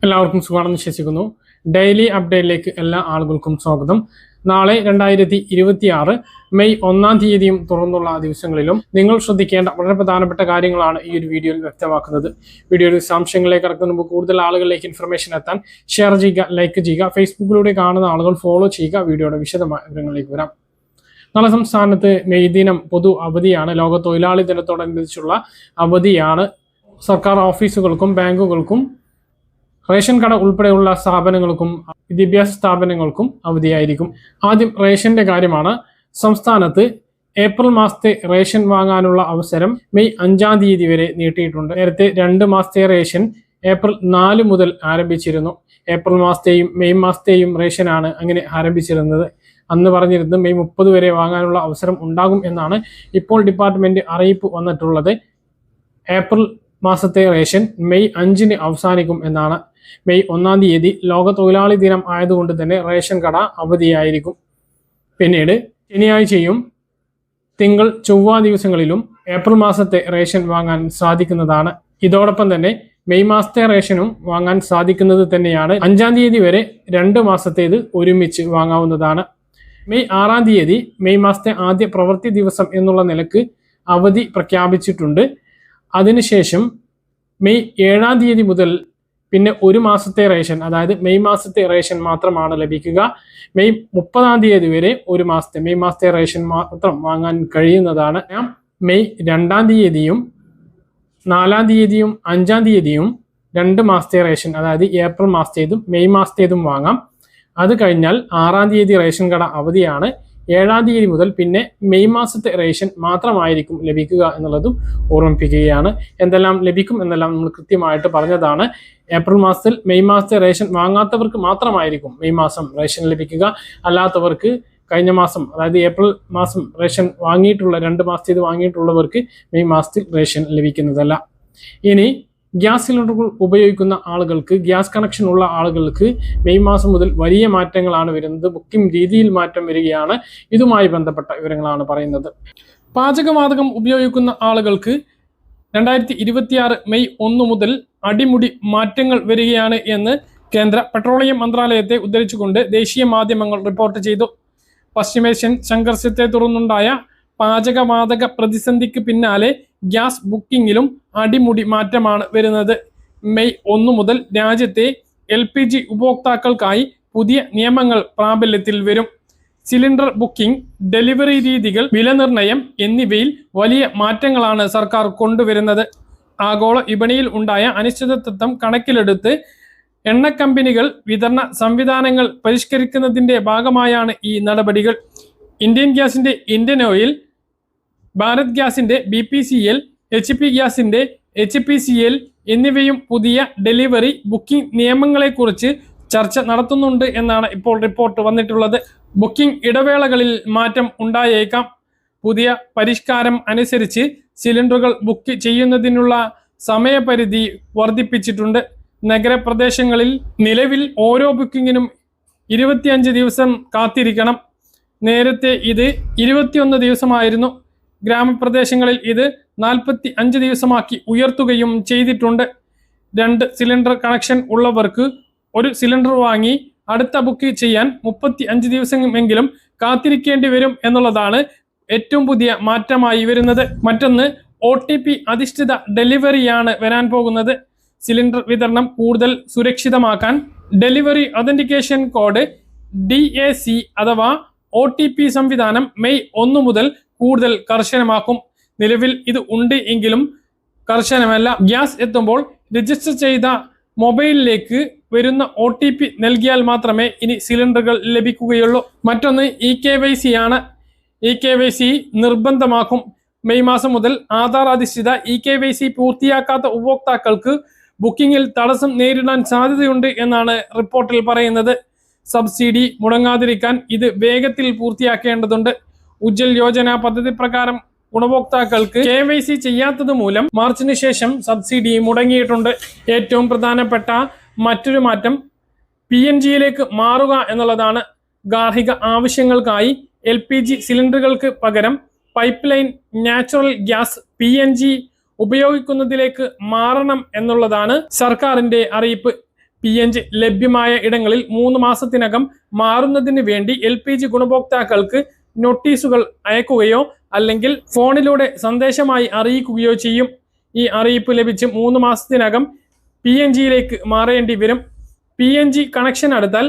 എല്ലാവർക്കും സുഖമാണെന്ന് വിശ്വസിക്കുന്നു. ഡെയിലി അപ്ഡേറ്റിലേക്ക് എല്ലാ ആളുകൾക്കും സ്വാഗതം. നാളെ 2026 മെയ് 1-ാം തീയതിയും തുറന്നുള്ള ദിവസങ്ങളിലും നിങ്ങൾ ശ്രദ്ധിക്കേണ്ട വളരെ പ്രധാനപ്പെട്ട കാര്യങ്ങളാണ് ഈ ഒരു വീഡിയോയിൽ വ്യക്തമാക്കുന്നത്. വീഡിയോയുടെ വിശദാംശങ്ങളിലേക്ക് കടക്കുന്ന മുമ്പ് കൂടുതൽ ആളുകളിലേക്ക് ഇൻഫർമേഷൻ എത്താൻ ഷെയർ ചെയ്യുക, ലൈക്ക് ചെയ്യുക, ഫേസ്ബുക്കിലൂടെ കാണുന്ന ആളുകൾ ഫോളോ ചെയ്യുക. വീഡിയോയുടെ വിശദമായ വിവരങ്ങളിലേക്ക് വരാം. നാളെ സംസ്ഥാനത്ത് മെയ് ദിനം പൊതു അവധിയാണ്. ലോക തൊഴിലാളി ദിനത്തോടനുബന്ധിച്ചുള്ള അവധിയാണ്. സർക്കാർ ഓഫീസുകൾക്കും ബാങ്കുകൾക്കും റേഷൻ കട ഉൾപ്പെടെയുള്ള സ്ഥാപനങ്ങൾക്കും വിദ്യാഭ്യാസ സ്ഥാപനങ്ങൾക്കും അവധിയായിരിക്കും. ആദ്യം റേഷന്റെ കാര്യമാണ്. സംസ്ഥാനത്ത് ഏപ്രിൽ മാസത്തെ റേഷൻ വാങ്ങാനുള്ള അവസരം മെയ് 5-ാം തീയതി വരെ നീട്ടിയിട്ടുണ്ട്. നേരത്തെ 2 മാസത്തെ റേഷൻ ഏപ്രിൽ 4 മുതൽ ആരംഭിച്ചിരുന്നു. ഏപ്രിൽ മാസത്തെയും മെയ് മാസത്തെയും റേഷനാണ് അങ്ങനെ ആരംഭിച്ചിരുന്നത്. അന്ന് പറഞ്ഞിരുന്നത് മെയ് 30 വരെ വാങ്ങാനുള്ള അവസരം ഉണ്ടാകും എന്നാണ്. ഇപ്പോൾ ഡിപ്പാർട്ട്മെന്റ് അറിയിപ്പ് വന്നിട്ടുള്ളത്. ഏപ്രിൽ മാസത്തെ റേഷൻ മെയ് 5-ന് അവസാനിക്കും എന്നാണ്. മെയ് 1-ാം തീയതി ലോക തൊഴിലാളി ദിനം ആയതുകൊണ്ട് തന്നെ റേഷൻ കട അവധിയായിരിക്കും. പിന്നീട് ശനിയാഴ്ചയും തിങ്കൾ ചൊവ്വ ദിവസങ്ങളിലും ഏപ്രിൽ മാസത്തെ റേഷൻ വാങ്ങാൻ സാധിക്കുന്നതാണ്. ഇതോടൊപ്പം തന്നെ മെയ് മാസത്തെ റേഷനും വാങ്ങാൻ സാധിക്കുന്നത് തന്നെയാണ്. 5-ാം തീയതി വരെ 2 മാസത്തേത് ഒരുമിച്ച് വാങ്ങാവുന്നതാണ്. മെയ് 6-ാം തീയതി മെയ് മാസത്തെ ആദ്യ പ്രവൃത്തി ദിവസം എന്നുള്ള നിലക്ക് അവധി പ്രഖ്യാപിച്ചിട്ടുണ്ട്. അതിനുശേഷം മെയ് 7-ാം തീയതി മുതൽ പിന്നെ 1 മാസത്തെ റേഷൻ, അതായത് മെയ് മാസത്തെ റേഷൻ മാത്രമാണ് ലഭിക്കുക. മെയ് 30-ാം തീയതി വരെ മെയ് മാസത്തെ റേഷൻ മാത്രം വാങ്ങാൻ കഴിയുന്നതാണ്. മെയ് 2-ാം തീയതിയും 4-ാം തീയതിയും 5-ാം തീയതിയും 2 മാസത്തെ റേഷൻ, അതായത് ഏപ്രിൽ മാസത്തേതും മെയ് മാസത്തേതും വാങ്ങാം. അത് കഴിഞ്ഞാൽ 6-ാം തീയതി റേഷൻ കട അവധിയാണ്. 7-ാം തീയതി മുതൽ പിന്നെ മെയ് മാസത്തെ റേഷൻ മാത്രമായിരിക്കും ലഭിക്കുക എന്നുള്ളതും ഓർമ്മിപ്പിക്കുകയാണ്. എന്തെല്ലാം ലഭിക്കും എന്നെല്ലാം നമ്മൾ കൃത്യമായിട്ട് പറഞ്ഞതാണ്. ഏപ്രിൽ മാസത്തിൽ മെയ് മാസത്തെ റേഷൻ വാങ്ങാത്തവർക്ക് മാത്രമായിരിക്കും മെയ് മാസം റേഷൻ ലഭിക്കുക. അല്ലാത്തവർക്ക് കഴിഞ്ഞ മാസം, അതായത് ഏപ്രിൽ മാസം റേഷൻ വാങ്ങിയിട്ടുള്ള 2 മാസത്തേത് വാങ്ങിയിട്ടുള്ളവർക്ക് മെയ് മാസത്തിൽ റേഷൻ ലഭിക്കുന്നതല്ല. ഇനി ഗ്യാസ് സിലിണ്ടറുകൾ ഉപയോഗിക്കുന്ന ആളുകൾക്ക്, ഗ്യാസ് കണക്ഷൻ ഉള്ള ആളുകൾക്ക് മെയ് മാസം മുതൽ വലിയ മാറ്റങ്ങളാണ് വരുന്നത്. ബുക്കിംഗ് രീതിയിൽ മാറ്റം വരികയാണ്. ഇതുമായി ബന്ധപ്പെട്ട വിവരങ്ങളാണ് പറയുന്നത്. പാചകവാതകം ഉപയോഗിക്കുന്ന ആളുകൾക്ക് 2026 മെയ് 1 മുതൽ അടിമുടി മാറ്റങ്ങൾ വരികയാണ് എന്ന് കേന്ദ്ര പെട്രോളിയം മന്ത്രാലയത്തെ ഉദ്ധരിച്ചുകൊണ്ട് ദേശീയ മാധ്യമങ്ങൾ റിപ്പോർട്ട് ചെയ്തു. പശ്ചിമേഷ്യൻ സംഘർഷത്തെ തുടർന്നുണ്ടായ പാചകവാതക പ്രതിസന്ധിക്ക് പിന്നാലെ ഗ്യാസ് ബുക്കിങ്ങിലും അടിമുടി മാറ്റമാണ് വരുന്നത്. മെയ് 1 മുതൽ രാജ്യത്തെ LPG ഉപഭോക്താക്കൾക്കായി പുതിയ നിയമങ്ങൾ പ്രാബല്യത്തിൽ വരും. സിലിണ്ടർ ബുക്കിംഗ്, ഡെലിവറി രീതികൾ, വിലനിർണ്ണയം എന്നിവയിൽ വലിയ മാറ്റങ്ങളാണ് സർക്കാർ കൊണ്ടുവരുന്നത്. ആഗോള വിപണിയിൽ ഉണ്ടായ അനിശ്ചിതത്വം കണക്കിലെടുത്ത് എണ്ണ കമ്പനികൾ വിതരണ സംവിധാനങ്ങൾ പരിഷ്കരിക്കുന്നതിന്റെ ഭാഗമായാണ് ഈ നടപടികൾ. ഇന്ത്യൻ ഗ്യാസിന്റെ ഇന്ത്യൻ ഓയിൽ, ഭാരത് ഗ്യാസിന്റെ BPCL, HP ഗ്യാസിന്റെ HPCL എന്നിവയും പുതിയ ഡെലിവറി ബുക്കിംഗ് നിയമങ്ങളെക്കുറിച്ച് ചർച്ച നടത്തുന്നുണ്ട് എന്നാണ് ഇപ്പോൾ റിപ്പോർട്ട് വന്നിട്ടുള്ളത്. ബുക്കിംഗ് ഇടവേളകളിൽ മാറ്റം ഉണ്ടായേക്കാം. പുതിയ പരിഷ്കാരം അനുസരിച്ച് സിലിണ്ടറുകൾ ബുക്ക് ചെയ്യുന്നതിനുള്ള സമയപരിധി വർദ്ധിപ്പിച്ചിട്ടുണ്ട്. നഗരപ്രദേശങ്ങളിൽ നിലവിൽ ഓരോ ബുക്കിങ്ങിനും 25 ദിവസം കാത്തിരിക്കണം. നേരത്തെ ഇത് 21 ദിവസമായിരുന്നു. ഗ്രാമപ്രദേശങ്ങളിൽ ഇത് 45 ദിവസമാക്കി ഉയർത്തുകയും ചെയ്തിട്ടുണ്ട്. 2 സിലിണ്ടർ കണക്ഷൻ ഉള്ളവർക്ക് 1 സിലിണ്ടർ വാങ്ങി അടുത്ത ബുക്ക് ചെയ്യാൻ 35 ദിവസമെങ്കിലും കാത്തിരിക്കേണ്ടി വരും എന്നുള്ളതാണ് ഏറ്റവും പുതിയ മാറ്റമായി വരുന്നത്. മറ്റൊന്ന്, OTP അധിഷ്ഠിത ഡെലിവറിയാണ് വരാൻ പോകുന്നത്. സിലിണ്ടർ വിതരണം കൂടുതൽ സുരക്ഷിതമാക്കാൻ ഡെലിവറി ഒതന്റിക്കേഷൻ കോഡ് DAC അഥവാ OTP സംവിധാനം മെയ് 1 മുതൽ കൂടുതൽ കർശനമാക്കും. നിലവിൽ ഇത് ഉണ്ട് എങ്കിലും കർശനമല്ല. ഗ്യാസ് എത്തുമ്പോൾ രജിസ്റ്റർ ചെയ്ത മൊബൈലിലേക്ക് വരുന്ന OTP നൽകിയാൽ മാത്രമേ ഇനി സിലിണ്ടറുകൾ ലഭിക്കുകയുള്ളൂ. മറ്റൊന്ന് EKYC ആണ്. EKYC നിർബന്ധമാക്കും. മെയ് മാസം മുതൽ ആധാർ അധിഷ്ഠിത EKYC പൂർത്തിയാക്കാത്ത ഉപഭോക്താക്കൾക്ക് ബുക്കിങ്ങിൽ തടസ്സം നേരിടാൻ സാധ്യതയുണ്ട് എന്നാണ് റിപ്പോർട്ടിൽ പറയുന്നത്. സബ്സിഡി മുടങ്ങാതിരിക്കാൻ ഇത് വേഗത്തിൽ പൂർത്തിയാക്കേണ്ടതുണ്ട്. ഉജ്ജൽ യോജന പദ്ധതി പ്രകാരം ഗുണഭോക്താക്കൾക്ക് KYC ചെയ്യാത്തത് മൂലം മാർച്ചിന് ശേഷം സബ്സിഡി മുടങ്ങിയിട്ടുണ്ട്. ഏറ്റവും പ്രധാനപ്പെട്ട മറ്റൊരു മാറ്റം PNGയിലേക്ക് മാറുക എന്നുള്ളതാണ്. ഗാർഹിക ആവശ്യങ്ങൾക്കായി LPG സിലിണ്ടറുകൾക്ക് പകരം pipe line natural gas PNG ഉപയോഗിക്കുന്നതിലേക്ക് മാറണം എന്നുള്ളതാണ് സർക്കാരിന്റെ അറിയിപ്പ്. PNG ലഭ്യമായ ഇടങ്ങളിൽ 3 മാസത്തിനകം മാറുന്നതിന് വേണ്ടി LPG ഗുണഭോക്താക്കൾക്ക് നോട്ടീസുകൾ അയക്കുകയോ അല്ലെങ്കിൽ ഫോണിലൂടെ സന്ദേശമായി അറിയിക്കുകയോ ചെയ്യും. ഈ അറിയിപ്പ് ലഭിച്ച് 3 മാസത്തിനകം PNGയിലേക്ക് മാറേണ്ടി വരും. PNG കണക്ഷൻ എടുത്താൽ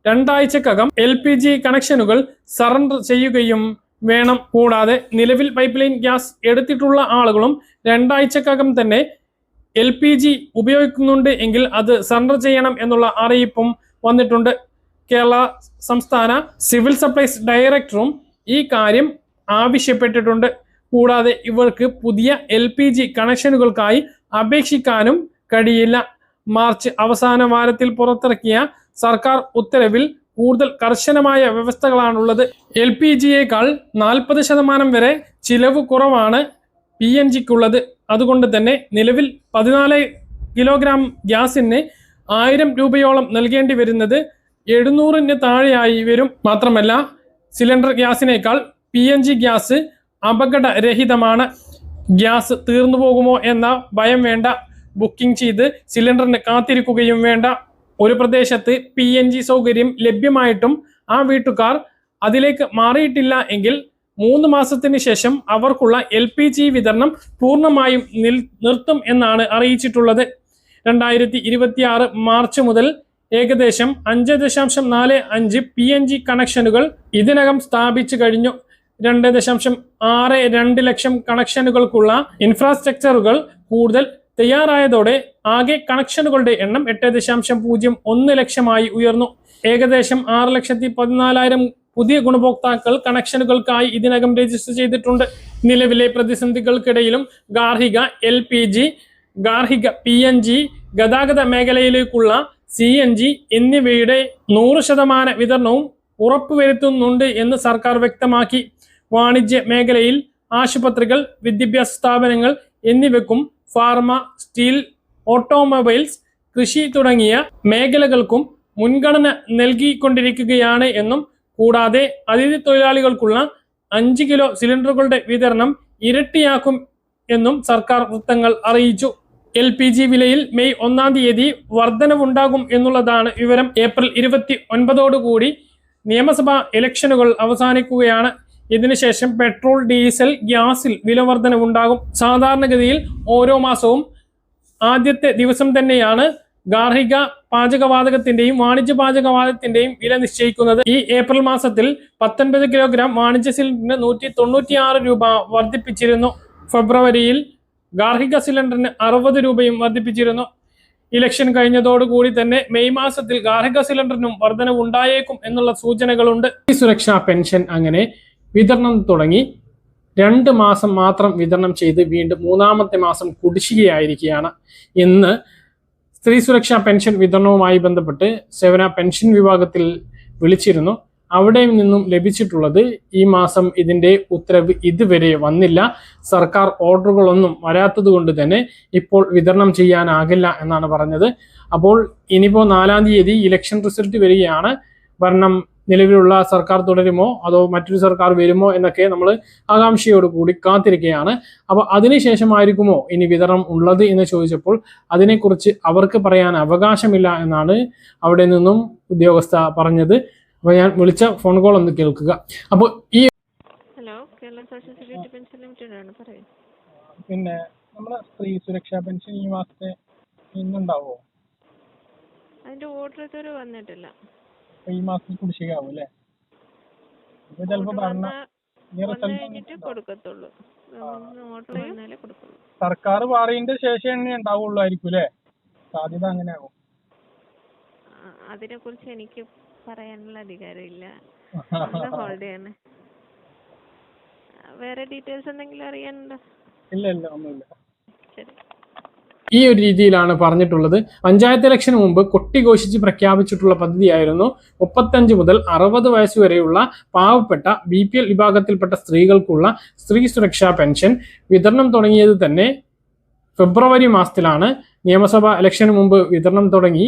2 ആഴ്ചക്കകം LPG കണക്ഷനുകൾ സറണ്ടർ ചെയ്യുകയും വേണം. കൂടാതെ നിലവിൽ പൈപ്പ് ലൈൻ ഗ്യാസ് എടുത്തിട്ടുള്ള ആളുകളും 2 ആഴ്ചക്കകം തന്നെ LPG ഉപയോഗിക്കുന്നുണ്ട് എങ്കിൽ അത് സറണ്ടർ ചെയ്യണം എന്നുള്ള അറിയിപ്പും വന്നിട്ടുണ്ട്. കേരള സംസ്ഥാന സിവിൽ സപ്ലൈസ് ഡയറക്ടറും ഈ കാര്യം ആവശ്യപ്പെട്ടിട്ടുണ്ട്. കൂടാതെ ഇവർക്ക് പുതിയ LPG കണക്ഷനുകൾക്കായി അപേക്ഷിക്കാനും കഴിയില്ല. മാർച്ച് അവസാന വാരത്തിൽ പുറത്തിറക്കിയ സർക്കാർ ഉത്തരവിൽ കൂടുതൽ കർശനമായ വ്യവസ്ഥകളാണുള്ളത്. LPGയേക്കാൾ 40% വരെ ചിലവ് കുറവാണ് PNGക്കുള്ളത്. അതുകൊണ്ട് തന്നെ നിലവിൽ 14 കിലോഗ്രാം ഗ്യാസിന് 1000 രൂപയോളം നൽകേണ്ടി വരുന്നത് 700-ന് താഴെയായി വരും. മാത്രമല്ല സിലിണ്ടർ ഗ്യാസിനേക്കാൾ PNG ഗ്യാസ് അപകടരഹിതമാണ്. ഗ്യാസ് തീർന്നു പോകുമോ എന്ന ഭയം വേണ്ട. ബുക്കിംഗ് ചെയ്ത് സിലിണ്ടറിന് കാത്തിരിക്കുകയും വേണ്ട. ഒരു പ്രദേശത്ത് PNG സൗകര്യം ലഭ്യമായിട്ടും ആ വീട്ടുകാർ അതിലേക്ക് മാറിയിട്ടില്ല എങ്കിൽ 3 മാസത്തിന് ശേഷം അവർക്കുള്ള LPG വിതരണം പൂർണ്ണമായും നിർത്തും എന്നാണ് അറിയിച്ചിട്ടുള്ളത്. 2026 മാർച്ച് മുതൽ ഏകദേശം 5.45 PNG കണക്ഷനുകൾ ഇതിനകം സ്ഥാപിച്ചു കഴിഞ്ഞു. 2.62 ലക്ഷം കണക്ഷനുകൾക്കുള്ള ഇൻഫ്രാസ്ട്രക്ചറുകൾ കൂടുതൽ തയ്യാറായതോടെ ആകെ കണക്ഷനുകളുടെ എണ്ണം 8.01 ലക്ഷമായി ഉയർന്നു. ഏകദേശം 6,14,000 പുതിയ ഗുണഭോക്താക്കൾ കണക്ഷനുകൾക്കായി ഇതിനകം രജിസ്റ്റർ ചെയ്തിട്ടുണ്ട്. നിലവിലെ പ്രതിസന്ധികൾക്കിടയിലും ഗാർഹിക LPG, ഗാർഹിക PNG, ഗതാഗത മേഖലയിലേക്കുള്ള CNG എന്നിവയുടെ 100% വിതരണവും ഉറപ്പുവരുത്തുന്നുണ്ട് എന്ന് സർക്കാർ വ്യക്തമാക്കി. വാണിജ്യ മേഖലയിൽ ആശുപത്രികൾ, വിദ്യാഭ്യാസ സ്ഥാപനങ്ങൾ എന്നിവയ്ക്കും ഫാർമ, സ്റ്റീൽ, ഓട്ടോമൊബൈൽസ്, കൃഷി തുടങ്ങിയ മേഖലകൾക്കും മുൻഗണന നൽകിക്കൊണ്ടിരിക്കുകയാണ് എന്നും കൂടാതെ അതിഥി തൊഴിലാളികൾക്കുള്ള 5 കിലോ സിലിണ്ടറുകളുടെ വിതരണം ഇരട്ടിയാക്കും എന്നും സർക്കാർ വൃത്തങ്ങൾ അറിയിച്ചു. LPG വിലയിൽ മെയ് 1-ാം തീയതി വർധനവുണ്ടാകും എന്നുള്ളതാണ് വിവരം. ഏപ്രിൽ 29-ഓടുകൂടി നിയമസഭാ ഇലക്ഷനുകൾ അവസാനിക്കുകയാണ്. ഇതിനുശേഷം പെട്രോൾ, ഡീസൽ, ഗ്യാസിൽ വില വർധനവുണ്ടാകും. സാധാരണഗതിയിൽ ഓരോ മാസവും ആദ്യത്തെ ദിവസം തന്നെയാണ് ഗാർഹിക പാചകവാതകത്തിന്റെയും വാണിജ്യ പാചകവാതകത്തിന്റെയും വില നിശ്ചയിക്കുന്നത്. ഈ ഏപ്രിൽ മാസത്തിൽ 19 കിലോഗ്രാം വാണിജ്യ സിലിണ്ടറിന് 196 രൂപ വർദ്ധിപ്പിച്ചിരുന്നു. ഫെബ്രുവരിയിൽ ഗാർഹിക സിലിണ്ടറിന് 60 രൂപയും വർദ്ധിപ്പിച്ചിരുന്നു. ഇലക്ഷൻ കഴിഞ്ഞതോടുകൂടി തന്നെ മെയ് മാസത്തിൽ ഗാർഹിക സിലിണ്ടറിനും വർധനവ് ഉണ്ടായേക്കും എന്നുള്ള സൂചനകളുണ്ട്. ഈ സുരക്ഷാ പെൻഷൻ അങ്ങനെ വിതരണം തുടങ്ങി 2 മാസം മാത്രം വിതരണം ചെയ്ത് വീണ്ടും 3-ാമത്തെ മാസം കുടിശ്ശികയായിരിക്കുകയാണ്. ഇന്ന് സ്ത്രീ സുരക്ഷാ പെൻഷൻ വിതരണവുമായി ബന്ധപ്പെട്ട് സേവന പെൻഷൻ വിഭാഗത്തിൽ വിളിച്ചിരുന്നു. അവിടെ നിന്നും ലഭിച്ചിട്ടുള്ളത് ഈ മാസം ഇതിന്റെ ഉത്തരവ് ഇതുവരെ വന്നില്ല. സർക്കാർ ഓർഡറുകളൊന്നും വരാത്തത് കൊണ്ട് തന്നെ ഇപ്പോൾ വിതരണം ചെയ്യാനാകില്ല എന്നാണ് പറഞ്ഞത്. അപ്പോൾ ഇനിയിപ്പോൾ 4-ാം തീയതി ഇലക്ഷൻ റിസൾട്ട് വരികയാണ്. ഭരണം നിലവിലുള്ള സർക്കാർ തുടരുമോ അതോ മറ്റൊരു സർക്കാർ വരുമോ എന്നൊക്കെ നമ്മൾ ആകാംക്ഷയോട് കൂടി കാത്തിരിക്കുകയാണ്. അപ്പോൾ അതിനുശേഷമായിരിക്കുമോ ഇനി വിതരണം ഉള്ളത് എന്ന് ചോദിച്ചപ്പോൾ അതിനെക്കുറിച്ച് അവർക്ക് പറയാൻ അവകാശമില്ല എന്നാണ് അവിടെ നിന്നും ഉദ്യോഗസ്ഥ പറഞ്ഞത്. അപ്പോൾ ഞാൻ വിളിച്ച ഫോൺ കോൾ ഒന്ന് കേൾക്കുക. അപ്പോൾ ഈ hello, Kerala social security pension limited ആണ്, പറയൂ. പിന്നെ നമ്മുടെ സ്ത്രീ സുരക്ഷാ പെൻഷൻ ഈ മാസത്തെ ഇന്നുണ്ടാവോ? അതിന്റെ ഓർഡർ ഇതുവരെ വന്നിട്ടില്ല. ഈ മാസം കുടിശ്ശികയാവും അല്ലേ? കഴിഞ്ഞിട്ട് കൊടുക്കത്തുള്ളൂ. ഓർഡർ വന്നാലേ കൊടുക്കുള്ളൂ. സർക്കാർ പാറിന്റെ ശേഷം ഉണ്ടാവുള്ളായിരിക്കും അല്ലേ? സാധ്യത അങ്ങനെയാകും. അതിനെ കുറിച്ച് എനിക്ക് പറയാനുള്ള അധികാരമില്ല. ഹോൾഡ് ചെയ്യണേ. വേറെ ഡീറ്റെയിൽസ് എന്തെങ്കിലും അറിയാനുണ്ടോ? ഇല്ല ഇല്ല, ഒന്നുമില്ല. ശരി. ഈ ഒരു രീതിയിലാണ് പറഞ്ഞിട്ടുള്ളത്. പഞ്ചായത്ത് ഇലക്ഷന് മുമ്പ് കൊട്ടിഘോഷിച്ച് പ്രഖ്യാപിച്ചിട്ടുള്ള പദ്ധതിയായിരുന്നു 35 മുതൽ 60 വയസ്സ് വരെയുള്ള പാവപ്പെട്ട BPL വിഭാഗത്തിൽപ്പെട്ട സ്ത്രീകൾക്കുള്ള സ്ത്രീ സുരക്ഷാ പെൻഷൻ. വിതരണം തുടങ്ങിയത് തന്നെ ഫെബ്രുവരി മാസത്തിലാണ്. നിയമസഭാ ഇലക്ഷന് മുമ്പ് വിതരണം തുടങ്ങി.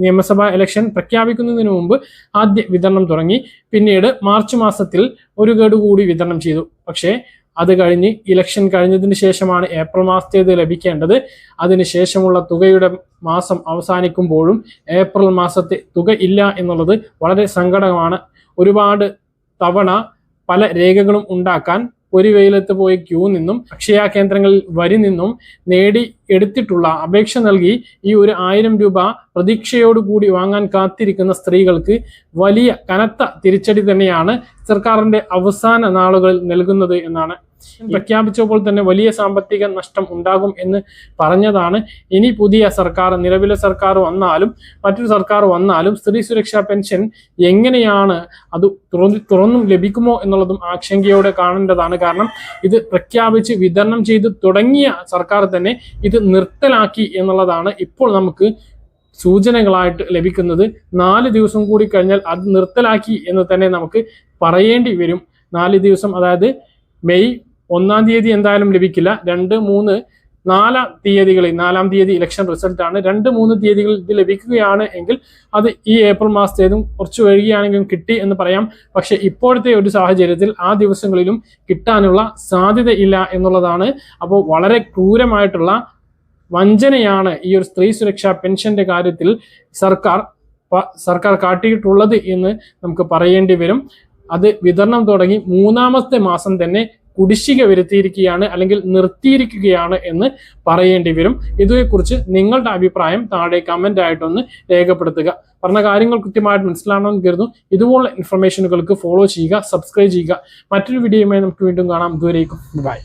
നിയമസഭാ ഇലക്ഷൻ പ്രഖ്യാപിക്കുന്നതിന് മുമ്പ് ആദ്യ വിതരണം തുടങ്ങി. പിന്നീട് മാർച്ച് മാസത്തിൽ ഒരു ഗഡു കൂടി വിതരണം ചെയ്തു. പക്ഷേ അത് കഴിഞ്ഞ് ഇലക്ഷൻ കഴിഞ്ഞതിന് ശേഷമാണ് ഏപ്രിൽ മാസത്തേത് ലഭിക്കേണ്ടത്. അതിനുശേഷമുള്ള തുകയുടെ മാസം അവസാനിക്കുമ്പോഴും ഏപ്രിൽ മാസത്തെ തുക ഇല്ല എന്നുള്ളത് വളരെ സങ്കടമാണ്. ഒരുപാട് തവണ പല രേഖകളും ഉണ്ടാക്കാൻ ഒരു വെയിലത്ത് പോയി ക്യൂ നിന്നും അക്ഷയ കേന്ദ്രങ്ങളിൽ വരി നിന്നും നേടി എടുത്തിട്ടുള്ള അപേക്ഷ നൽകി ഈ ഒരു 1000 രൂപ പ്രതീക്ഷയോടുകൂടി വാങ്ങാൻ കാത്തിരിക്കുന്ന സ്ത്രീകൾക്ക് വലിയ കനത്ത തിരിച്ചടി തന്നെയാണ് സർക്കാരിന്റെ അവസാന നാളുകളിൽ നൽകുന്നത് എന്നാണ്. പ്രഖ്യാപിച്ചപ്പോൾ തന്നെ വലിയ സാമ്പത്തിക നഷ്ടം ഉണ്ടാകും എന്ന് പറഞ്ഞതാണ്. ഇനി പുതിയ സർക്കാർ, നിലവിലെ സർക്കാർ വന്നാലും മറ്റൊരു സർക്കാർ വന്നാലും സ്ത്രീ സുരക്ഷാ പെൻഷൻ എങ്ങനെയാണ് അത് തുറന്നും ലഭിക്കുമോ എന്നുള്ളതും ആശങ്കയോടെ കാണേണ്ടതാണ്. കാരണം ഇത് പ്രഖ്യാപിച്ച് വിതരണം ചെയ്ത് തുടങ്ങിയ സർക്കാർ തന്നെ ഇത് നിർത്തലാക്കി എന്നുള്ളതാണ് ഇപ്പോൾ നമുക്ക് സൂചനകളായിട്ട് ലഭിക്കുന്നത്. 4 ദിവസം കൂടി കഴിഞ്ഞാൽ അത് നിർത്തലാക്കി എന്ന് തന്നെ നമുക്ക് പറയേണ്ടി വരും. 4 ദിവസം, അതായത് മെയ് 1-ാം തീയതി എന്തായാലും ലഭിക്കില്ല. 2, 3, 4 തീയതികളിൽ, 4-ാം തീയതി ഇലക്ഷൻ റിസൾട്ടാണ്. 2, 3 തീയതികളിൽ ഇത് ലഭിക്കുകയാണ് എങ്കിൽ അത് ഈ ഏപ്രിൽ മാസത്തേതും കുറച്ച് വൈകിയാണെങ്കിലും കിട്ടി എന്ന് പറയാം. പക്ഷെ ഇപ്പോഴത്തെ ഒരു സാഹചര്യത്തിൽ ആ ദിവസങ്ങളിലും കിട്ടാനുള്ള സാധ്യതയില്ല എന്നുള്ളതാണ്. അപ്പോൾ വളരെ ക്രൂരമായിട്ടുള്ള വഞ്ചനയാണ് ഈ ഒരു സ്ത്രീ സുരക്ഷാ പെൻഷന്റെ കാര്യത്തിൽ സർക്കാർ കാട്ടിയിട്ടുള്ളത് എന്ന് നമുക്ക് പറയേണ്ടി വരും. അത് വിതരണം തുടങ്ങി 3-ാമത്തെ മാസം തന്നെ കുടിശ്ശിക വരുത്തിയിരിക്കുകയാണ്, അല്ലെങ്കിൽ നിർത്തിയിരിക്കുകയാണ് എന്ന് പറയേണ്ടി വരും. ഇതേക്കുറിച്ച് നിങ്ങളുടെ അഭിപ്രായം താഴെ കമന്റ് ആയിട്ടൊന്ന് രേഖപ്പെടുത്തുക. പറഞ്ഞ കാര്യങ്ങൾ കൃത്യമായിട്ട് മനസ്സിലാണെന്ന് കരുതുന്നു. ഇതുപോലുള്ള ഇൻഫർമേഷനുകൾക്ക് ഫോളോ ചെയ്യുക, സബ്സ്ക്രൈബ് ചെയ്യുക. മറ്റൊരു വീഡിയോയുമായി നമുക്ക് വീണ്ടും കാണാം. ഇതുവരേക്കും ബൈ.